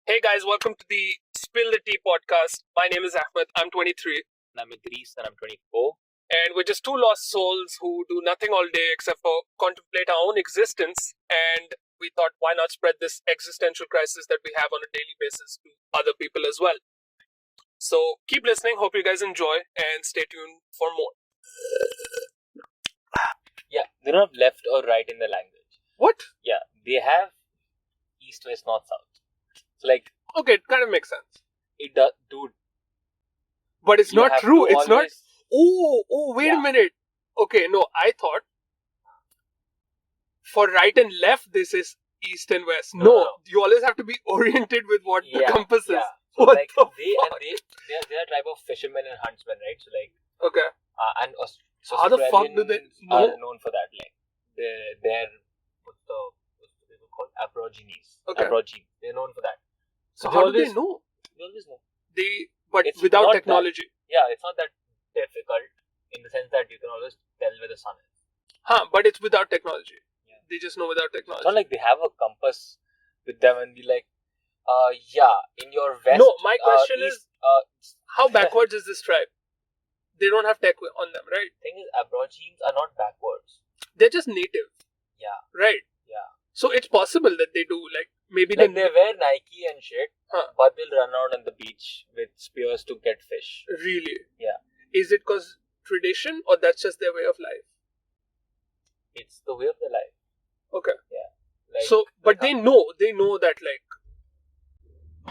Hey guys, welcome to the Spill the Tea podcast. My name is Ahmed. I'm 23. And I'm Idris and I'm 24. And we're just two lost souls who do nothing all day except for contemplate our own existence. And we thought, why not spread this existential crisis that we have on a daily basis to other people as well? So keep listening. Hope you guys enjoy and stay tuned for more. Yeah, they don't have left or right in the language. What? Yeah, they have east, west, north, south. So like, Okay, it kind of makes sense. it does, dude. But it's You not have true. to It's not. always- Wait a Yeah. minute. Okay, no, I thought for right and left, this is east and west. No. You always have to be oriented with what the compass is. Yeah. So What like the they're a tribe of fishermen and huntsmen, right? So like, Okay. and So how the fuck do they Australians know? are known for that. Like, they're what's the people called Aborigines. Okay. Aborigines. They're known for that. So they how do they always- know? They always know. But It's without not technology. Yeah, it's not that difficult in the sense that you can always tell where the sun is. But it's without technology. Yeah. They just know without It's technology. not like they have a compass with them and be like, in your west. No, my question east, is, how backwards is this tribe? They don't have tech on them, right? thing is, Aborigines are not backwards. They're just native, Yeah, right? yeah. So it's possible that they do, like, maybe Like they wear Nike and shit, Huh. but they'll run out on the beach with spears to get fish. Really? Yeah. Is it because tradition or that's just their way of life? It's the way of their life. Okay. Like, So, but like, they know that,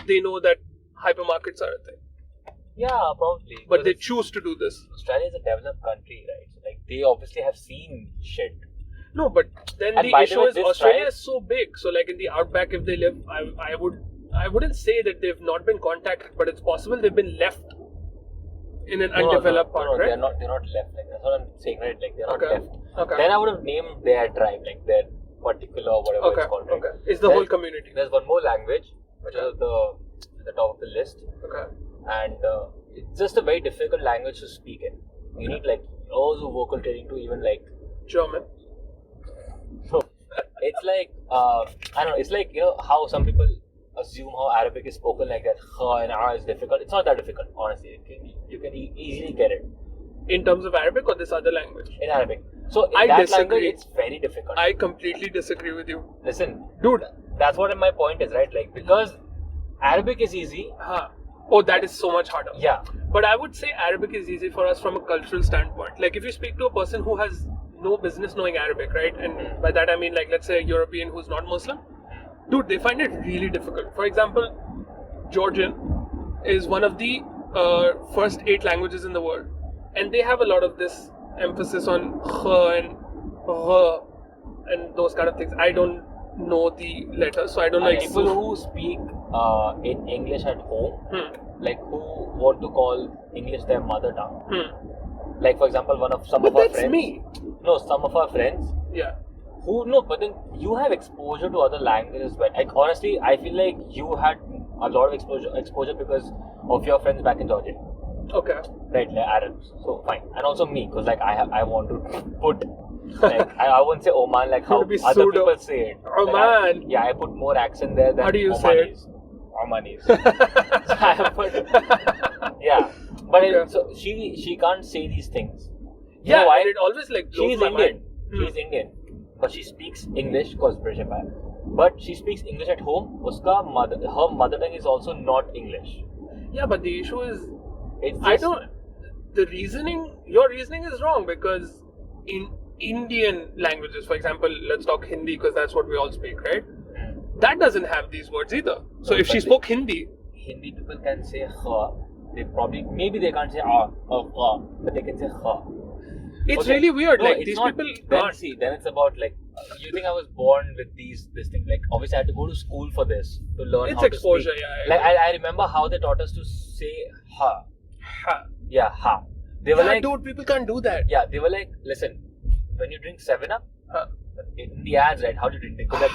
they know that hypermarkets are a thing. yeah, probably. But they Because choose to do this. Australia is a developed country, right? So like they obviously have seen shit. No, but then And the by the issue way, is this Australia tribe- is so big. So, like in the outback, if they live, I wouldn't say that they've not been contacted, but it's possible they've been left in an undeveloped part, right? They're not left. Like that's what I'm saying, right? Like they're not Okay. left. Okay. Then I would have named their tribe, like their particular whatever Okay. it's called, right? Okay. It's the Then whole community. There's one more language, which is at the top of the list, Okay. and it's just a very difficult language to speak in. You need like loads of vocal training to even like. German. So it's like I don't know. It's like how some people assume how Arabic is spoken, like that. Kha and a is difficult. It's not that difficult, honestly. You can easily get it In terms of Arabic or this other language? in Arabic. So in I that disagree. language, it's very difficult. I completely disagree with you. Listen, Dude. that's what my point is, right? Like because Arabic is easy. Oh, that is so much harder. Yeah. But I would say Arabic is easy for us from a cultural standpoint. Like if you speak to a person who has no business knowing Arabic, right? And by that I mean, like, let's say a European who's not Muslim. Dude, they find it really difficult. For example, Georgian is one of the first 8 languages in the world. And they have a lot of this emphasis on kh and gh and those kind of things. I don't know the letters, so I don't know. And people who speak in English at home, like who want to call English their mother tongue. Like for example, some But of our that's friends. me. No, some of our friends Yeah. who no, but then you have exposure to other languages. But like honestly, I feel like you had a lot of exposure because of your friends back in Georgia, Okay. right? Like Arabs. So fine, and also me, because like I want to put. Like I won't say Oman like how It'll be other pseudo. people say it. Oman. Like I put more accent there than How do you say it? Omanis. I put, yeah, but Okay. so she can't say these things. You Yeah, know why? and it always like blows She's my Indian. mind. She's Indian, but she speaks English because British Empire. But she speaks English at home. Her mother tongue is also not English. Yeah, but the issue is, It's just, I don't. Your reasoning is wrong because in Indian languages, for example, let's talk Hindi because that's what we all speak, right? That doesn't have these words either. So No, if she but spoke Hindi, Hindi people can say ha. Maybe they can't say but they can say ha. it's Okay. really weird. No, like it's these not, people then can't. see, then it's about like you think I was born with this thing. Like obviously I had to go to school for this to learn It's how exposure, to speak. yeah. Like I remember how they taught us to say ha. Ha. Yeah, ha. They were Yeah, like dude, people can't do that. yeah, they were like, listen, when you drink 7-Up, Huh. in the ads, right, how do you drink? They go like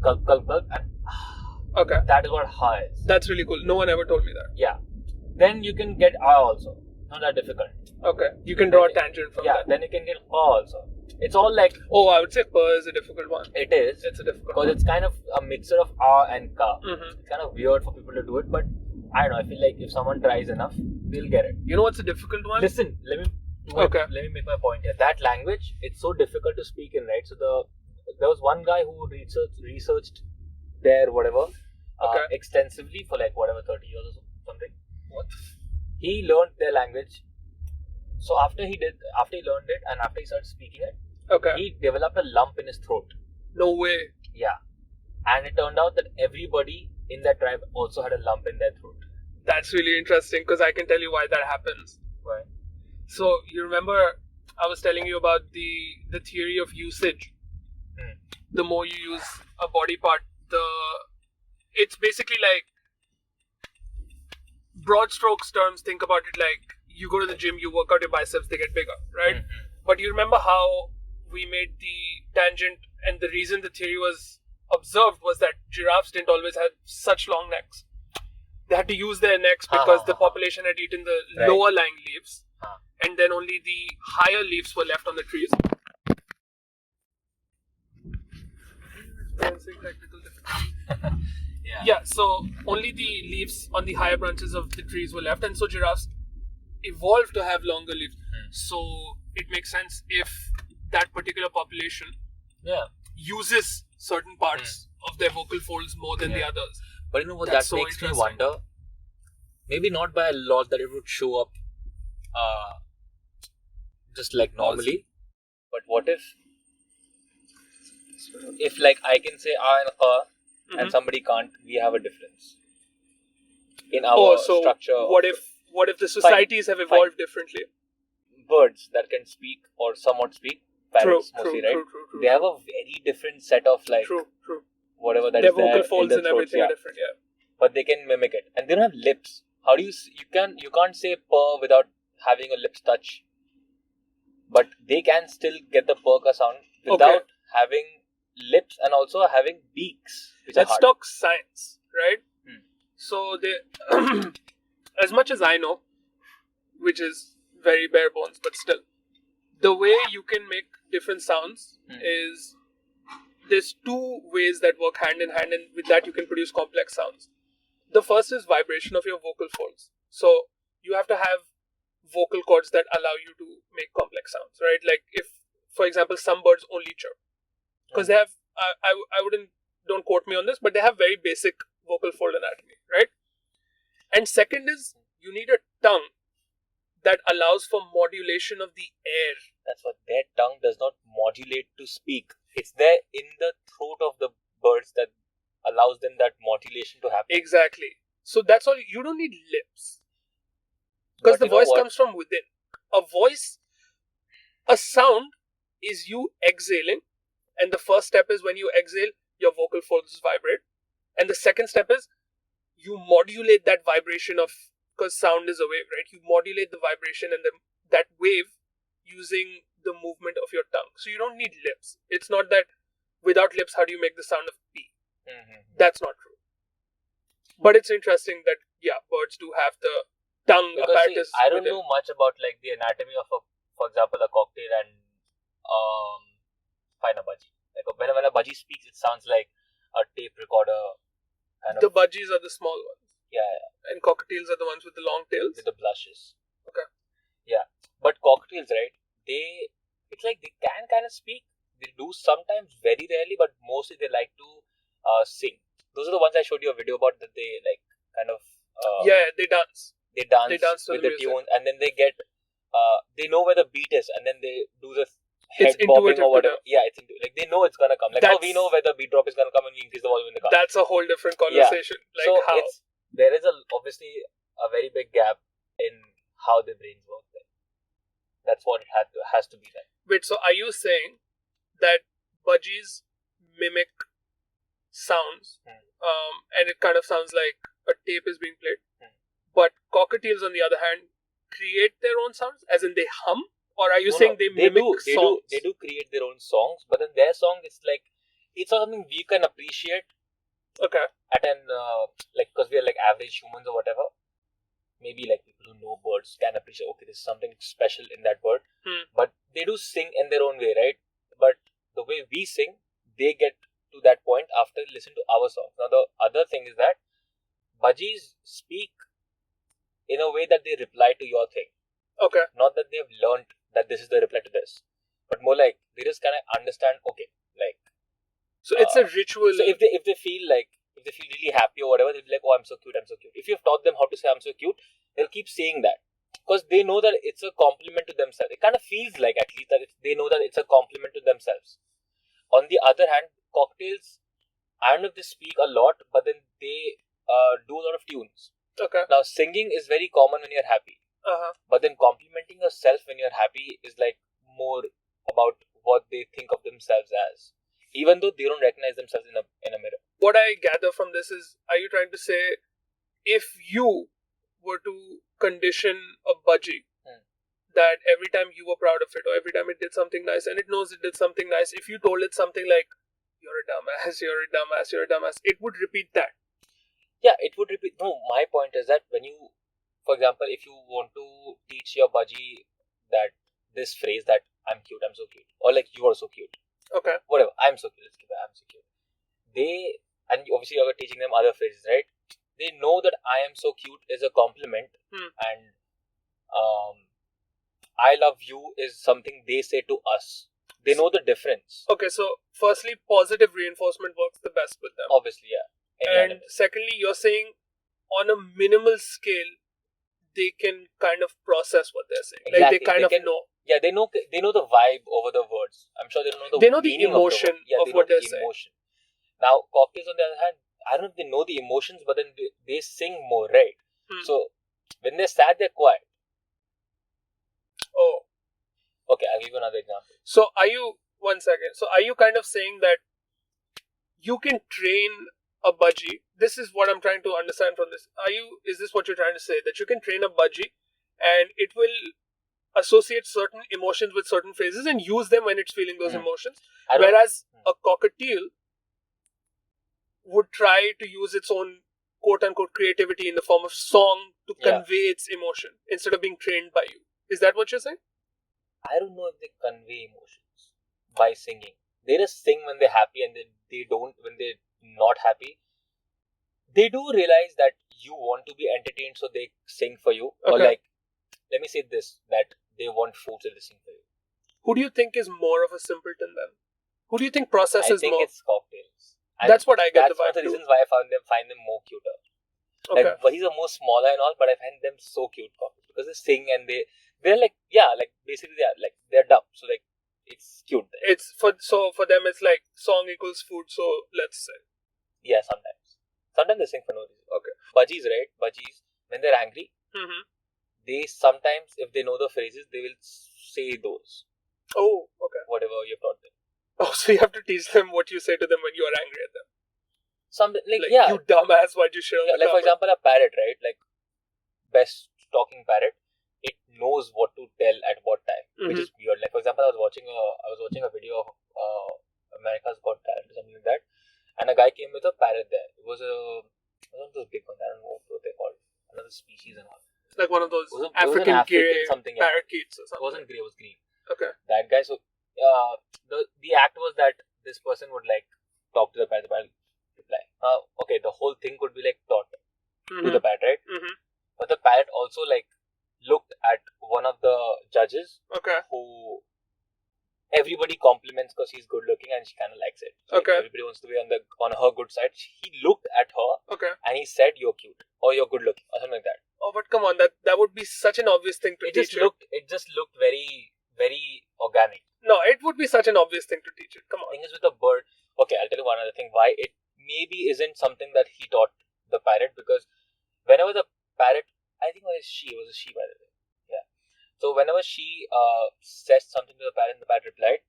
gulp, gulp, gulp, and Okay. that is what ha is. That's really cool. No one ever told me that. Yeah. Then you can get ah also. Not that difficult. Okay. You can draw a tangent from Yeah, that. then you can get ah also. It's all like, Oh, I would say purr is a difficult one. it is. It's a difficult Because one. it's kind of a mixture of ah and ka. Mhm. It's kind of weird for people to do it, but I don't know. I feel like if someone tries enough, they'll get it. You know what's a difficult one? Listen, let me make my point here. That language, it's so difficult to speak in, right? So there was one guy who researched their whatever extensively for like whatever 30 years or something. What? He learned their language. So after he learned it and after he started speaking it, he developed a lump in his throat. No way. Yeah. And it turned out that everybody in that tribe also had a lump in their throat. That's really interesting because I can tell you why that happens. Why? So you remember I was telling you about the theory of usage. The more you use a body part, it's basically like broad strokes terms. Think about it like you go to the gym, you work out your biceps, they get bigger, right? Mm-hmm. But you remember how we made the tangent, and the reason the theory was observed was that giraffes didn't always have such long necks. They had to use their necks because the population had eaten the lower lying leaves, and then only the higher leaves were left on the trees. Yeah, so only the leaves on the higher branches of the trees were left, and so giraffes evolved to have longer leaves. So it makes sense if that particular population uses certain parts of their vocal folds more than the others. But you know what, That's that so makes me wonder, maybe not by a lot that it would show up just like normally, but what if like I can say ah and ka and somebody can't, we have a difference in our structure. What if the societies have evolved differently? Birds that can speak or somewhat speak, parrots mostly, right? True. They have a very different set of like whatever that their is there. Their vocal folds in and throats, everything are different, But they can mimic it, and they don't have lips. How do you can't say purr without having a lips touch, but they can still get the purr sound without having lips and also having beaks. Let's talk science, right? So they, as much as I know, which is very bare bones, but still, the way you can make different sounds is there's two ways that work hand in hand, and with that you can produce complex sounds. The first is vibration of your vocal folds. So you have to have vocal cords that allow you to make complex sounds, right? Like if, for example, some birds only chirp because they have, don't quote me on this, but they have very basic vocal fold anatomy, right? And second is you need a tongue that allows for modulation of the air. That's what their tongue does not modulate to speak. It's there in the throat of the birds that allows them that modulation to happen. Exactly. So that's all. You don't need lips because the voice comes from within. A sound is you exhaling, and the first step is when you exhale, your vocal folds vibrate, and the second step is you modulate that vibration of, because sound is a wave, right? You modulate the vibration and that wave using the movement of your tongue. So you don't need lips. It's not that without lips, how do you make the sound of P? That's not true. But it's interesting that, birds do have the tongue apparatus. I don't know much about like the anatomy of for example, a cocktail and fine, a budgie. Like when a budgie speaks, it sounds like a tape recorder. The budgies are the small ones. Yeah. And cockatiels are the ones with the long tails. With the blushes. Okay. Yeah. But cockatiels, right? It's like they can kind of speak. They do sometimes, very rarely, but mostly they like to sing. Those are the ones I showed you a video about that they like kind of. They dance. They dance with the tune, and then they get. They know where the beat is, and then they do the head bobbing or whatever. Yeah, it's like they know it's gonna come. Like how we know where the beat drop is gonna come and we increase the volume in the car. That's a whole different conversation. Yeah. So there is obviously a very big gap in how the brains work. There. That's what it has to be then. Wait, so are you saying that budgies mimic sounds, and it kind of sounds like a tape is being played, but cockatiels on the other hand create their own sounds, as in they hum? Or are you saying they mimic songs? They do create their own songs, but then their song is like, it's not something we can appreciate. Okay. At an, because we are like average humans or whatever. Maybe like people who know birds can appreciate, okay, there's something special in that bird. But they do sing in their own way, right? but the way we sing, they get to that point after listening to our songs. Now the other thing is that Budgies speak in a way that they reply to your thing. Okay. Not that they've learned that this is the reply to this, but more like they just kind of understand. Okay, like so it's a ritual. So if they feel really happy or whatever, they'll be like, oh, I'm so cute, I'm so cute. If you've taught them how to say I'm so cute, they'll keep saying that because they know that it's a compliment to themselves. It kind of feels like at least that they know that it's a compliment to themselves. On the other hand, cocktails, I don't know if they speak a lot, but then they do a lot of tunes. Okay. Now singing is very common when you're happy. But then complimenting yourself when you're happy is like more about what they think of themselves as, even though they don't recognize themselves in a mirror. What I gather from this is, are you trying to say if you were to condition a budgie that every time you were proud of it or every time it did something nice and it knows it did something nice, if you told it something like, you're a dumbass, you're a dumbass, you're a dumbass, it would repeat that? Yeah, it would repeat. No, my point is that when you, for example, if you want to teach your budgie that this phrase that I'm cute, I'm so cute, or like you are so cute, okay, whatever, I'm so cute, let's keep it, I'm so cute. They, and obviously you're teaching them other phrases, right? They know that I am so cute is a compliment, and I love you is something they say to us. They know the difference. Okay, so firstly, positive reinforcement works the best with them. Obviously, yeah. And secondly, you're saying on a minimal scale, they can kind of process what they're saying. Exactly. Like they kind of know. Yeah, they know the vibe over the words. I'm sure they know the emotion of what they're saying. Now, cocktails on the other hand, I don't know if they know the emotions, but then they sing more, right? So when they're sad, they're quiet. Oh. Okay, I'll give you another example. So are you kind of saying that you can train a budgie? This is what I'm trying to understand from this. Is this what you're trying to say? That you can train a budgie and it will associate certain emotions with certain phrases and use them when it's feeling those emotions. Whereas a cockatiel would try to use its own quote-unquote creativity in the form of song to convey its emotion instead of being trained by you. Is that what you're saying? I don't know if they convey emotions by singing. They just sing when they're happy and they don't when they're not happy. They do realize that you want to be entertained, so they sing for you. Okay. Or like, let me say this, that they want food, so they sing for you. Who do you think is more of a simpleton then? Who do you think processes more? I think it's cocktails. And that's what I get the vibe. That's one of the reasons why I find them more cuter. Okay. Like, budgies are more smaller and all, but I find them so cute cocktails because they sing and they're like, basically they're dumb, so like it's cute. It's for them it's like song equals food, so let's say. Yeah, sometimes they sing for no reason. Okay. Budgies, right? Budgies, when they're angry, they sometimes, if they know the phrases, they will say those. Oh, okay. Whatever you've taught them. Oh, so you have to teach them what you say to them when you are angry at them. You dumbass, why'd you shit on the like, for example, a parrot, right? Like, best talking parrot, it knows what to tell at what time, which is weird. Like, for example, I was watching a video of America's Got Talent or something like that, and a guy came with a parrot there. It was one of those big ones. I don't know what they're called. Another species and all. It's like one of those African grey parakeets or something. It wasn't grey, it was green. Okay. That guy, so the act was that this person would like talk to the parrot reply. Okay, the whole thing could be like taught to the parrot, right? But the parrot also like looked at one of the judges, who everybody compliments because she's good looking and she kind of likes it. So everybody wants to be on her good side. He looked at her, and he said, "You're cute," or "You're good looking," or something like that. Oh, but come on, that would be such an obvious thing to teach. It just looked very, very organic. No, it would be such an obvious thing to teach it. Come on. The thing is with a bird. Okay, I'll tell you one other thing. Why it maybe isn't something that he taught the parrot, because whenever the parrot, I think it was a she by the way. Yeah. So whenever she says something to the parrot and the parrot replied,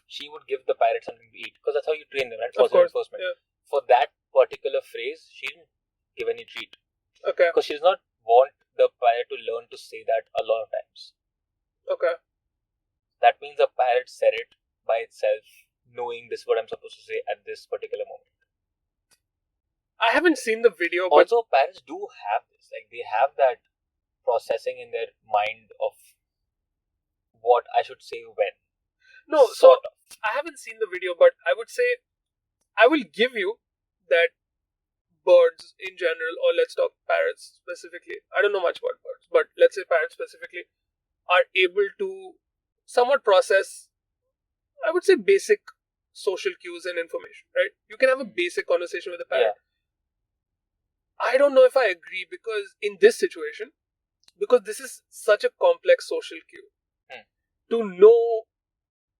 she would give the parrot something to eat, because that's how you train them, right? Positive reinforcement. Yeah. For that particular phrase, she didn't give any treat. Okay. Because she does not want the parrot to learn to say that a lot of times. Okay. That means the parrot said it by itself, knowing this is what I'm supposed to say at this particular moment. I haven't seen the video, but also parrots do have this. Like, they have that processing in their mind of what I should say when. No, sort of. I haven't seen the video, but I would say I will give you that birds in general, or let's talk parrots specifically. I don't know much about birds, but let's say parrots specifically are able to somewhat process, I would say, basic social cues and information, right? You can have a basic conversation with a parrot. Yeah. I don't know if I agree, because in this situation, because this is such a complex social cue, to know,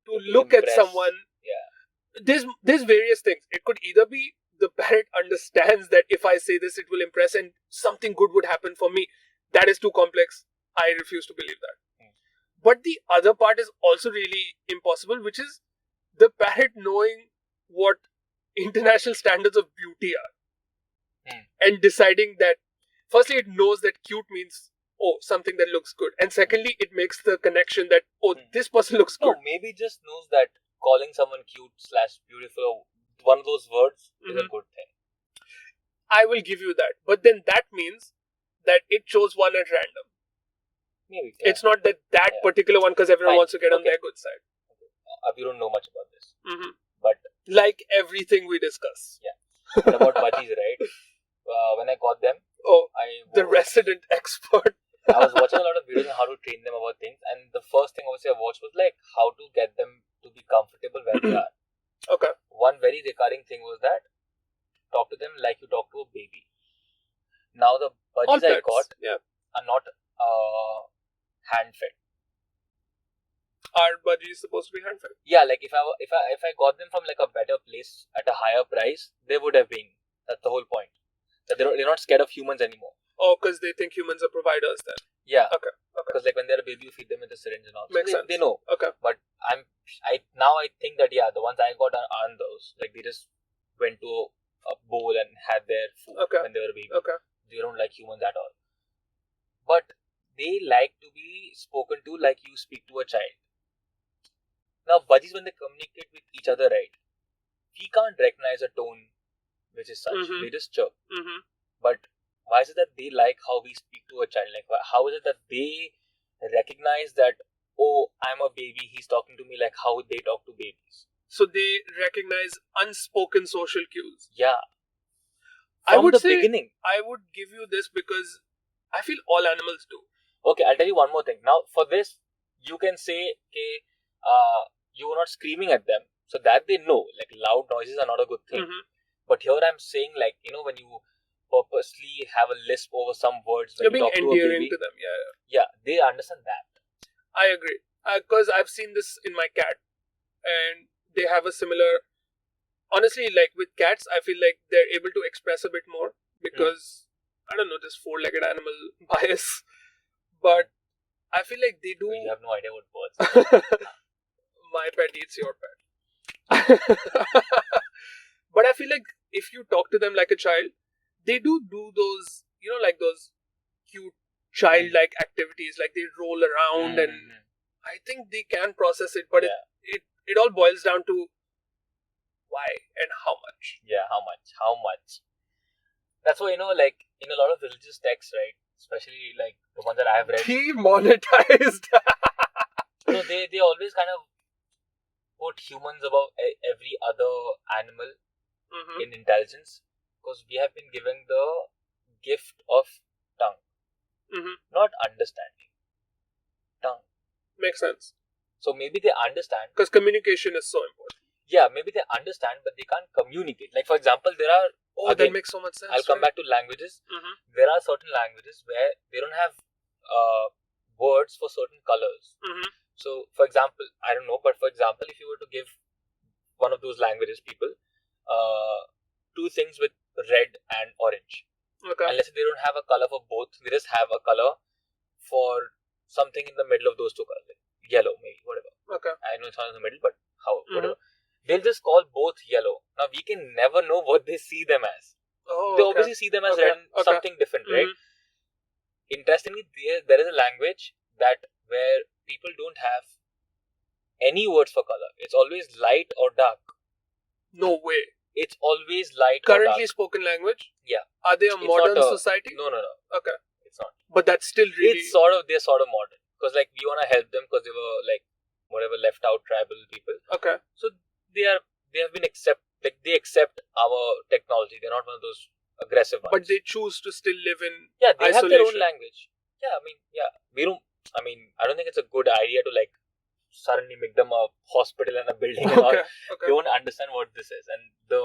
to look at impress. someone, Yeah. there's various things. It could either be the parrot understands that if I say this, it will impress and something good would happen for me. That is too complex. I refuse to believe that. But the other part is also really impossible, which is the parrot knowing what international standards of beauty are. And deciding that, firstly, it knows that cute means, oh, something that looks good. And secondly, it makes the connection that, oh, this person looks good. No, maybe just knows that calling someone cute/beautiful, one of those words, is a good thing. I will give you that. But then that means that it chose one at random. Maybe. It's not that particular one because everyone wants to get on their good side. We don't know much about this. But like everything we discuss. Yeah. And about budgies, right? When I got them, the resident expert. I was watching a lot of videos on how to train them about things, and the first thing obviously I watched was like how to get them to be comfortable where they are. Okay. One very recurring thing was that talk to them like you talk to a baby. Now the budgies I got are not hand-fed. Are budgies supposed to be hand-fed? Yeah, like if I got them from like a better place at a higher price, they would have been. That's the whole point. That they're not scared of humans anymore. Oh, because they think humans are providers then. Yeah. Okay. Because like when they're a baby, you feed them with a syringe and all. Makes sense. They know. Okay. But I think that the ones I got aren't those. Like they just went to a bowl and had their food when they were a baby. Okay. They don't like humans at all. But they like to be spoken to like you speak to a child. Now budgies, when they communicate with each other, right, we can't recognize a tone which is such. They just chirp. But why is it that they like how we speak to a child? Like, how is it that they recognize that, oh, I'm a baby, he's talking to me like how they talk to babies? So they recognize unspoken social cues. Yeah. From the beginning. I would give you this because I feel all animals do. Okay, I'll tell you one more thing. Now, for this, you can say, okay, you were not screaming at them, so that they know, like, loud noises are not a good thing. But here I'm saying, like, when you purposely have a lisp over some words when you're you being talk to a endearing baby, to them. Yeah, they understand that. I agree. Because I've seen this in my cat, and they have a similar. Honestly, like with cats, I feel like they're able to express a bit more because I don't know, just four-legged animal bias. But I feel like they do. You have no idea what birds. My pet eats your pet. But I feel like if you talk to them like a child, they do those, like those cute childlike activities, like they roll around, and I think they can process it, but it all boils down to why and how much. Yeah, how much. That's why, like in a lot of religious texts, right, especially like the ones that I have read, demonetized. So they always kind of put humans above every other animal in intelligence, because we have been given the gift of tongue, not understanding. Tongue makes sense. So maybe they understand, because communication is so important. Yeah, maybe they understand, but they can't communicate. Like for example, there are that makes so much sense. I'll come back to languages. There are certain languages where they don't have words for certain colors. So for example, I don't know, but for example, if you were to give one of those languages people two things with red and orange, and let's say they don't have a color for both, they just have a color for something in the middle of those two colors, like yellow maybe, whatever. I know it's not in the middle, but whatever. They'll just call both yellow. Now we can never know what they see them as. They obviously see them as red and something different, right? Interestingly, there is a language that where people don't have any words for color. It's always light or dark. No way. It's always light Currently or dark. spoken language? Yeah. Are they a modern society? No. Okay. It's not. But that's still really... They're sort of modern. Because like we want to help them because they were like whatever left out tribal people. Okay. So they have been they accept our technology. They're not one of those aggressive ones. But they choose to still live in they isolation. have their own language. We don't. I don't think it's a good idea to like suddenly make them a hospital and a building and all. Okay. They won't understand what this is, and the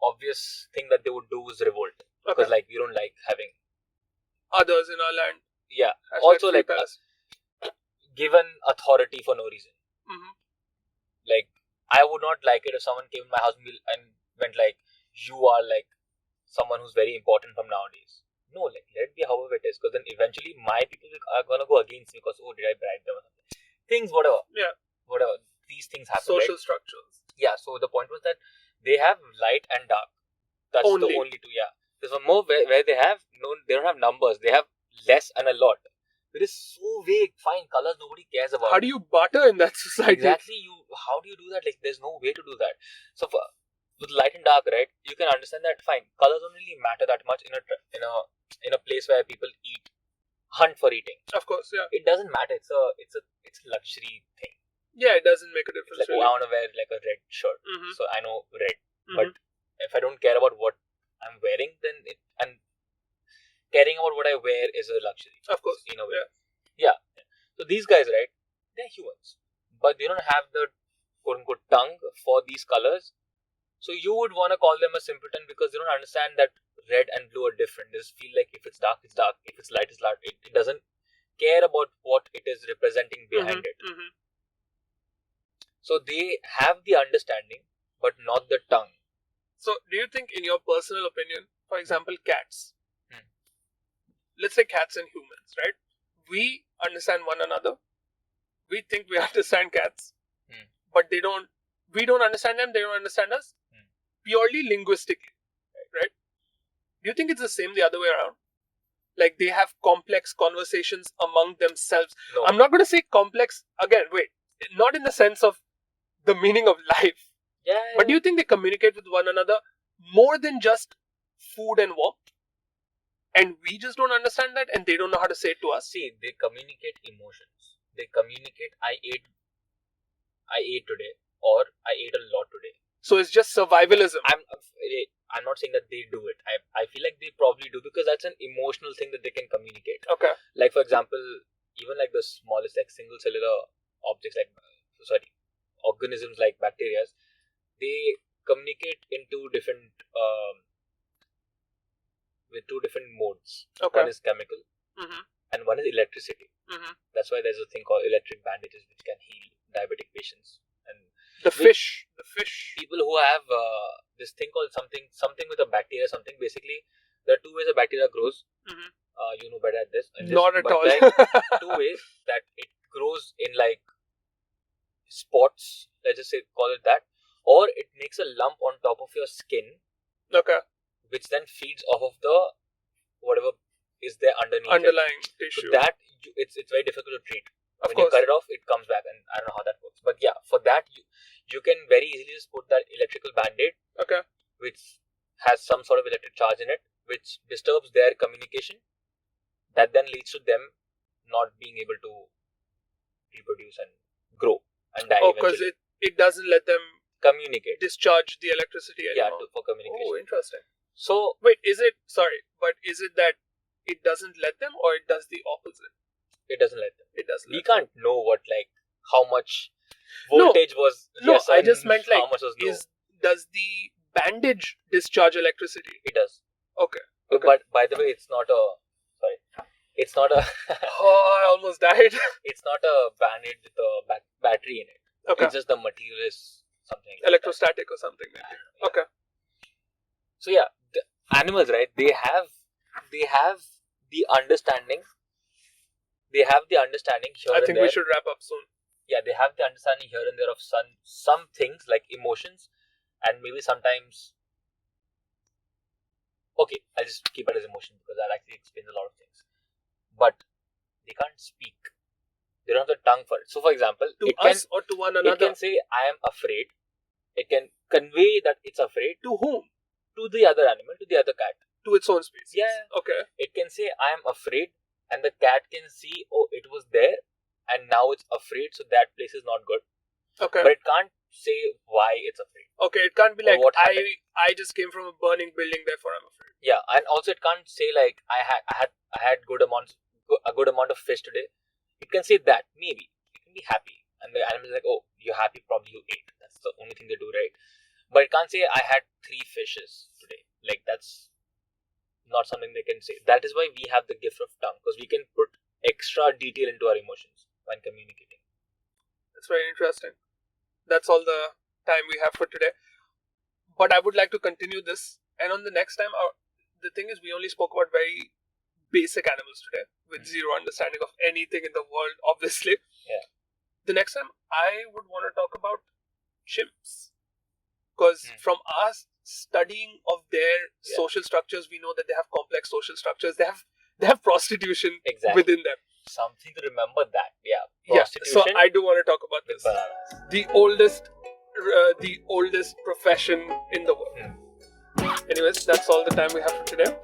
obvious thing that they would do is revolt because like we don't like having others in our land. Yeah. Hashtag Also free like pass. given authority for no reason. Mhm. Like I would not like it if someone came in my house and went like, you are like someone who's very important from nowadays. No, like let it be however it is, because then eventually my people are gonna go against me because did I bribe them or something? Things, whatever. Yeah. Whatever. These things happen. Social right? structures. Yeah. So the point was that they have light and dark. That's Only. the only two. Yeah. There's one more where they have no. They don't have numbers. They have less and a lot. It is so vague. Fine colors, nobody cares about. How do you barter in that society? Exactly. How do you do that? Like, there's no way to do that. So with light and dark, right? You can understand that. Fine, colors don't really matter that much in a place where people hunt for eating. Of course, yeah. It doesn't matter. It's a luxury thing. Yeah, it doesn't make a difference. It's like, really. I want to wear like a red shirt, Mhm. so I know red. Mhm. But if I don't care about what I'm wearing, then and caring about what I wear is a luxury. Of course, in a way. Yeah. So these guys, right? They're humans, but they don't have the quote unquote tongue for these colors. So you would want to call them a simpleton because they don't understand that red and blue are different. They just feel like if it's dark, it's dark. If it's light, it's light. It doesn't care about what it is representing behind it. Mhm. So they have the understanding, but not the tongue. So, do you think, in your personal opinion, for example, cats? Hmm. Let's say cats and humans, right? We understand one another. We think we understand cats, but they don't. We don't understand them. They don't understand us. Purely linguistically, right? Do you think it's the same the other way around? Like they have complex conversations among themselves. No. I'm not going to say complex again. Wait, not in the sense of the meaning of life. Yeah. But do you think they communicate with one another more than just food and warmth? And we just don't understand that, and they don't know how to say it to us. See, they communicate emotions. They communicate, I ate today, or I ate a lot today. So it's just survivalism. I'm not saying that they do it. I feel like they probably do because that's an emotional thing that they can communicate. Okay. Like for example, even like the smallest like single cellular objects like organisms like bacteria, they communicate in two different with two different modes. Okay. One is chemical and one is electricity. That's why there's a thing called electric bandages which can heal diabetic patients. And the fish people who have this thing called something with a bacteria, something basically there are two ways a bacteria grows. You know better at this. Not at all. Like, two ways that it grows in like spots, let's just say call it that, or it makes a lump on top of your skin. Okay. Which then feeds off of the whatever is there underneath underlying So tissue. that it's very difficult to treat. Of When course. you cut it off, it comes back, and I don't know how that works. But yeah, for that you can very easily just put that electrical band-aid, Okay. which has some sort of electric charge in it, which disturbs their communication. That then leads to them not being able to reproduce and grow and die. Oh, because eventually. it doesn't let them Communicate. discharge the electricity Yeah, anymore. for communication. Oh, interesting. So Wait, is it that it doesn't let them, or it does the opposite? it doesn't let them. It doesn't. We can't know how much voltage was. No, yes, I and just meant like how much was no. does the bandage discharge electricity? It does. Okay. But by the way, it's not a. It's not a. Oh, I almost died. It's not a band-aid with a battery in it. Okay. It's just the material is something like Electrostatic or something maybe. Yeah. Okay. So yeah, the animals, right? They have the understanding. They have the understanding here I and think there. we should wrap up soon. Yeah, they have the understanding here and there of some things like emotions, and maybe sometimes. Okay, I'll just keep it as emotion because that actually explains a lot of things. But they can't speak. They don't have the tongue for it. So, for example, To us or to one another? It can say, "I am afraid." It can convey that it's afraid To whom? to the other animal, to the other cat. To its own species. Yeah. Okay. It can say, "I am afraid," and the cat can see, "Oh, it was there," and now it's afraid, so that place is not good. Okay. But it can't say why it's afraid. Okay, it can't be like what happened. I just came from a burning building, therefore I'm afraid. Yeah, and also it can't say like I had a good amount of fish today. It can say that maybe it can be happy, and the animal is like, oh, you're happy, probably you ate. That's the only thing they do, right? But it can't say I had 3 fishes today. Like that's not something they can say. That is why we have the gift of tongue, because we can put extra detail into our emotions when communicating. That's very interesting. That's all the time we have for today. But I would like to continue this, and on the next time, the thing is, we only spoke about very basic animals today, with zero understanding of anything in the world, obviously. Yeah. The next time, I would want to talk about chimps. Because from us studying of their social structures, we know that they have complex social structures. They have prostitution within them. Something to remember that. Yeah. So I do want to talk about this. The oldest profession in the world. Anyways, that's all the time we have for today.